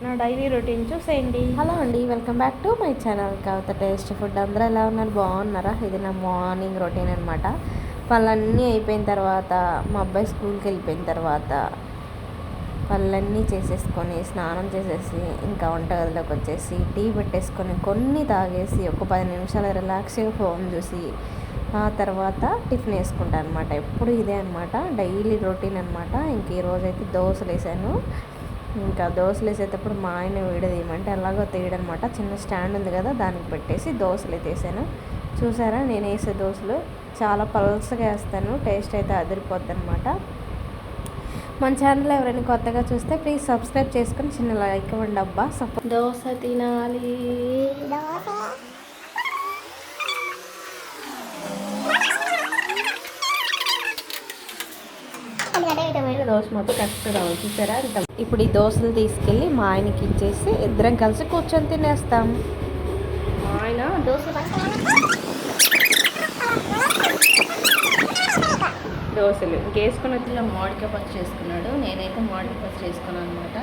నా daily routine చూసేయండి. Hello అండి, welcome back to my channel Kavitha taste food. అందరూ ఎలా ఉన్నారు? బాగున్నారా? ఇది నా మార్నింగ్ రొటీన్ అనమాట. పనులన్నీ అయిపోయిన తర్వాత మా అబ్బాయి స్కూల్కి వెళ్ళిపోయిన తర్వాత పనులన్నీ చేసేసుకొని స్నానం చేసేసి ఇంకా వంటగదిలోకి వచ్చేసి టీ పెట్టేసుకొని కొన్ని తాగేసి ఒక 10 నిమిషాలు రిలాక్స్గా ఫోన్ చూసి ఆ తర్వాత టిఫిన్ వేసుకుంటాను అనమాట. ఎప్పుడు ఇదే అనమాట, డైలీ రొటీన్ అనమాట. ఇంక ఈరోజైతే దోశలు వేసాను. ఇంకా దోశలు వేసేటప్పుడు మా ఆయన వీడియో తీయమంటే ఎలాగో తీయడనమాట. చిన్న స్టాండ్ ఉంది కదా, దానికి పెట్టేసి దోశలు అయితే వేసాను. చూసారా, నేను వేసే దోశలు చాలా పల్సగా వేస్తాను. టేస్ట్ అయితే అదిరిపోద్ది అనమాట. మన ఛానల్ ఎవరైనా కొత్తగా చూస్తే ప్లీజ్ సబ్స్క్రైబ్ చేసుకొని చిన్న లైక్ ఇవ్వండి అబ్బా. దోశ తినాలి. దోశ మొత్తం కరెక్ట్ రావాలి. చూసారా? ఇప్పుడు ఈ దోశలు తీసుకెళ్ళి మా ఆయనకి ఇచ్చేసి ఇద్దరం కలిసి కూర్చొని తినేస్తాం. మా ఆయన దోశలు ఇంకేసుకొని వచ్చి మామిడికాయ పచ్చి చేసుకున్నాడు. నేనైతే మామిడికాయ పచ్చి చేసుకున్నాను అనమాట.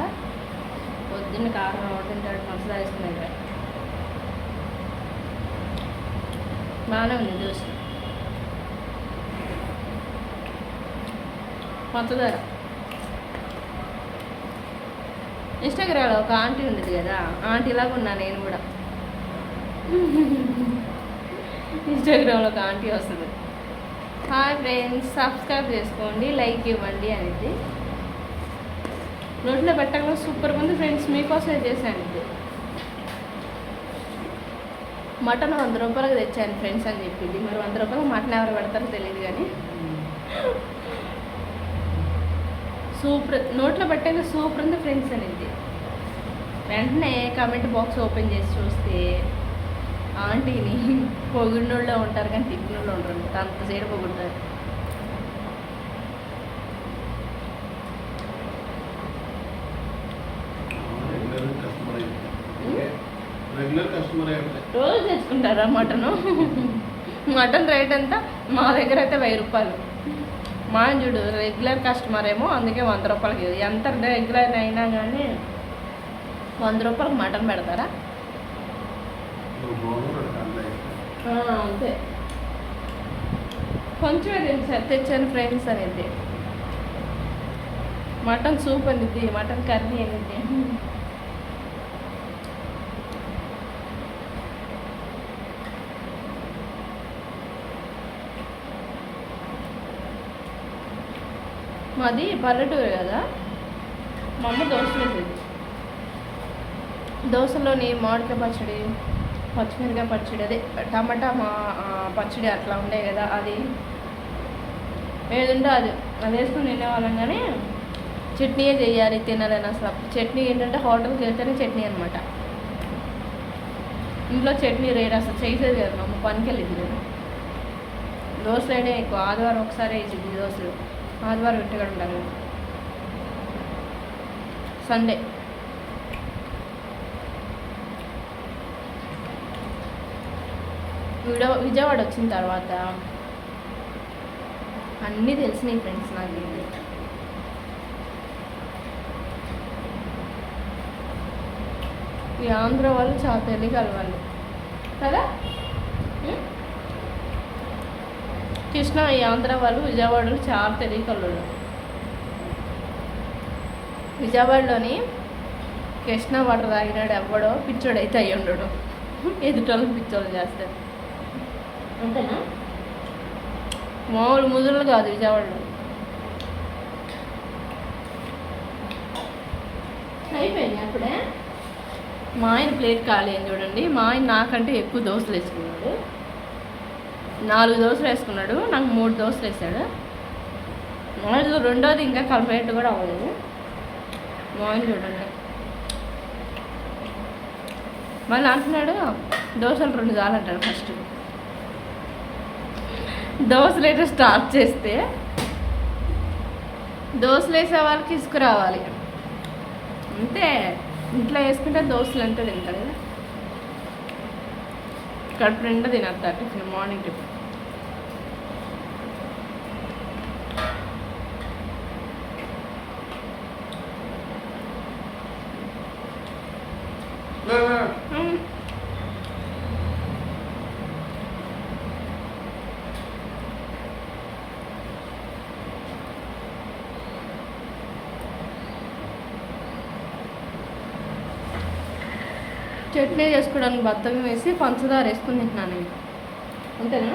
పొద్దున్న కారం తింటాడు, మసాలా వేసుకున్నాడు. బాగానే ఉంది దోశ. పంచదార. ఇన్స్టాగ్రామ్లో ఒక ఆంటీ ఉండేది కదా, ఆంటీ లాగా ఉన్నా నేను కూడా. ఇన్స్టాగ్రామ్లో ఒక ఆంటీ వస్తుంది, హాయ్ ఫ్రెండ్స్ సబ్స్క్రైబ్ చేసుకోండి, లైక్ ఇవ్వండి అనేది. నోట్లో పెట్టకుండా సూపర్ ఉంది ఫ్రెండ్స్, మీకోసమే చేశాను ఇది. మటన్ 100 రూపాయలకు తెచ్చాను ఫ్రెండ్స్ అని చెప్పింది. మరి 100 రూపాయలకు మటన్ ఎవరు పెడతారో తెలియదు కానీ సూపర్, నోట్లో పెట్టాక సూపర్ ఉంది ఫ్రెండ్స్ అనేది. వెంటనే కామెంట్ బాక్స్ ఓపెన్ చేసి చూస్తే ఆంటీని పొగిడినోళ్ళలో ఉంటారు కానీ తిప్పినోళ్ళు ఉంటారు. అంత సైడ్ పొగుడతారు. రోజు తెచ్చుకుంటారా మటను? మటన్ రేట్ ఎంత? మా దగ్గర అయితే 1000 రూపాయలు. మా చూడు రెగ్యులర్ కస్టమర్ ఏమో, అందుకే 100 రూపాయలకి. ఎంత రెగ్యులర్ అయినా కానీ 100 రూపాయలకి మటన్ పెడతారా? అంతే. కొంచెమే తెచ్చాను ఫ్రెండ్స్ అనేది. మటన్ సూప్ అనేది, మటన్ కర్రీ అనేది. మాది పల్లెటూరు కదా, మా అమ్మ దోశలు వేసేది. దోశలోని మామిడికాయ పచ్చడి, పచ్చిమిరకాయ పచ్చడి, అదే టమాటా పచ్చడి అట్లా ఉండే కదా, అది ఏదుంటే అది వేసుకుని తినేవాళ్ళం. కానీ చట్నీయే చేయాలి తినాలని అసలు. చట్నీ ఏంటంటే హోటల్కి వెళ్తేనే చట్నీ అనమాట. ఇంట్లో చట్నీ రేట్ అసలు చేసేది కదా. మా అమ్మ పనికి వెళ్ళింది కదా. దోశలు అయినా ఎక్కువ ఆదివారం ఒకసారి వేసింది దోశలు. ఆదివారం ఇంటికాడ ఉంటాను, సండే. విజయవాడ వచ్చిన తర్వాత అన్నీ తెలిసినాయి ఫ్రెండ్స్ నాకు. ఈ ఆంధ్ర వాళ్ళు చాలా తెలియగల వాళ్ళు కదా. కృష్ణ, ఈ ఆంధ్ర వాళ్ళు విజయవాడలో చాలా తెలియకల్లోడు. విజయవాడలోని కృష్ణ వాటర్ తాగినాడు ఎవ్వడో పిచ్చోడైతే అయ్యి ఉండడు. ఎదుటోళ్ళకి పిచ్చోళ్ళు చేస్తారు అంతేనా? మామూలు ముదులు కాదు విజయవాడలో. అయిపోయింది అప్పుడే. మా ఆయన ప్లేట్ ఖాళీ అని చూడండి. మా ఆయన నాకంటే ఎక్కువ దోశలు వేసుకున్నాడు. 4 దోశలు వేసుకున్నాడు, నాకు 3 దోశలు వేసాడు. రెండోది ఇంకా కంప్లీట్ కూడా అవ్వలేదు. మార్నింగ్ చూడండి, మళ్ళీ అంటున్నాడు దోశలు 2 చాలంటాడు. ఫస్ట్ దోశలు అయితే స్టార్ట్ చేస్తే దోశలు వేసే వాళ్ళకి ఇసుకురావాలి అంతే. ఇంట్లో వేసుకుంటే దోశలు అంటే తింటారు కదా. కడుపు నిండా తినేస్తారు టిఫిన్, మార్నింగ్ టిఫిన్. చట్నీ చేసుకోవడానికి బత్తకం వేసి పంచదార వేసుకుని తింటున్నాను నేను. అంతేనా?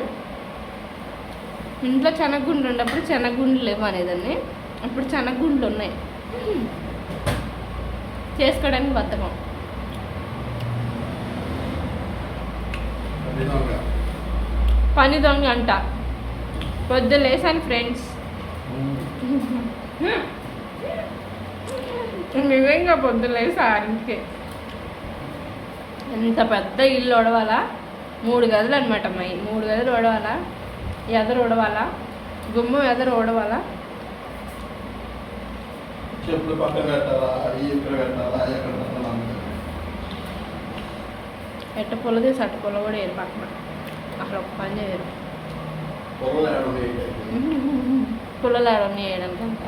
ఇంట్లో శనగగుండ్లు ఉన్నప్పుడు శనగగుండ్లు లేవు అనేదాన్ని, ఇప్పుడు శనగగుండ్లు ఉన్నాయి. చేసుకోవడానికి బద్ధకం. పని దొంగ అంట. పొద్దు లేసాను ఫ్రెండ్స్. నిజంగా పొద్దు లేసా ఇంటికి. ఎంత పెద్ద ఇల్లు ఉడవాలా, 3 గదులు అనమాట అమ్మాయి. 3 గదులు ఉడవాలా, ఎదరు ఉడవాలా, గుమ్మం ఎదరు ఉడవాలా. చెప్పులు పక్కన పెట్టాలా, ఇక్కడ పెట్టాలా, ఎక్కడ పెట్టాలా, ఎట్ట పొల తీసి అట్ట పొల కూడా వేరు పక్కన. అక్కడ ఒక పని చేయరు. పుల్లలు ఆడని వేయడానికి అంట.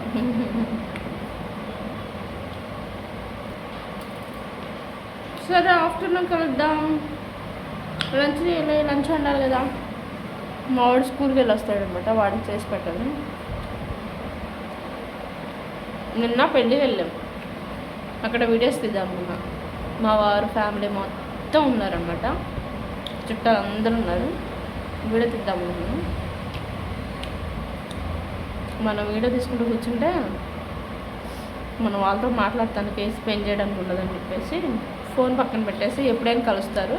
సరే ఆఫ్టర్నూన్ కలుద్దాం. లంచ్ వండాలి కదా. మా వాడు స్కూల్కి వెళ్ళి వస్తాడనమాట, వాడికి చేసి పెట్టాలి. నిన్న పెళ్ళి వెళ్ళాం, అక్కడ వీడియోస్ తీద్దామన్నా. మా వారు ఫ్యామిలీ మొత్తం ఉన్నారనమాట, చుట్టాలు అందరూ ఉన్నారు. వీడియో తీద్దామన్నాను. మనం వీడియో తీసుకుంటూ కూర్చుంటే మనం వాళ్ళతో మాట్లాడటానికి స్పెండ్ చేయడానికి ఉండదని చెప్పేసి ఫోన్ పక్కన పెట్టేసి ఎప్పుడైనా కలుస్తారు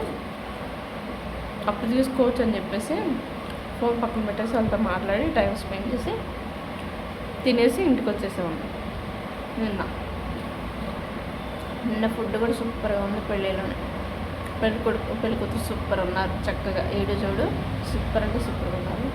అప్పుడు తీసుకోవచ్చు అని చెప్పేసి ఫోన్ పక్కన పెట్టేసి వాళ్ళతో మాట్లాడి టైం స్పెండ్ చేసి తినేసి ఇంటికి వచ్చేసాము. నిన్న ఫుడ్ కూడా సూపర్గా ఉంది. పెళ్ళిలోనే పెళ్ళి కొడుకు పెళ్ళి కూతురు సూపర్ ఉన్నారు, చక్కగా ఏడు చూడు సూపర్ అంటే సూపర్గా ఉన్నారు.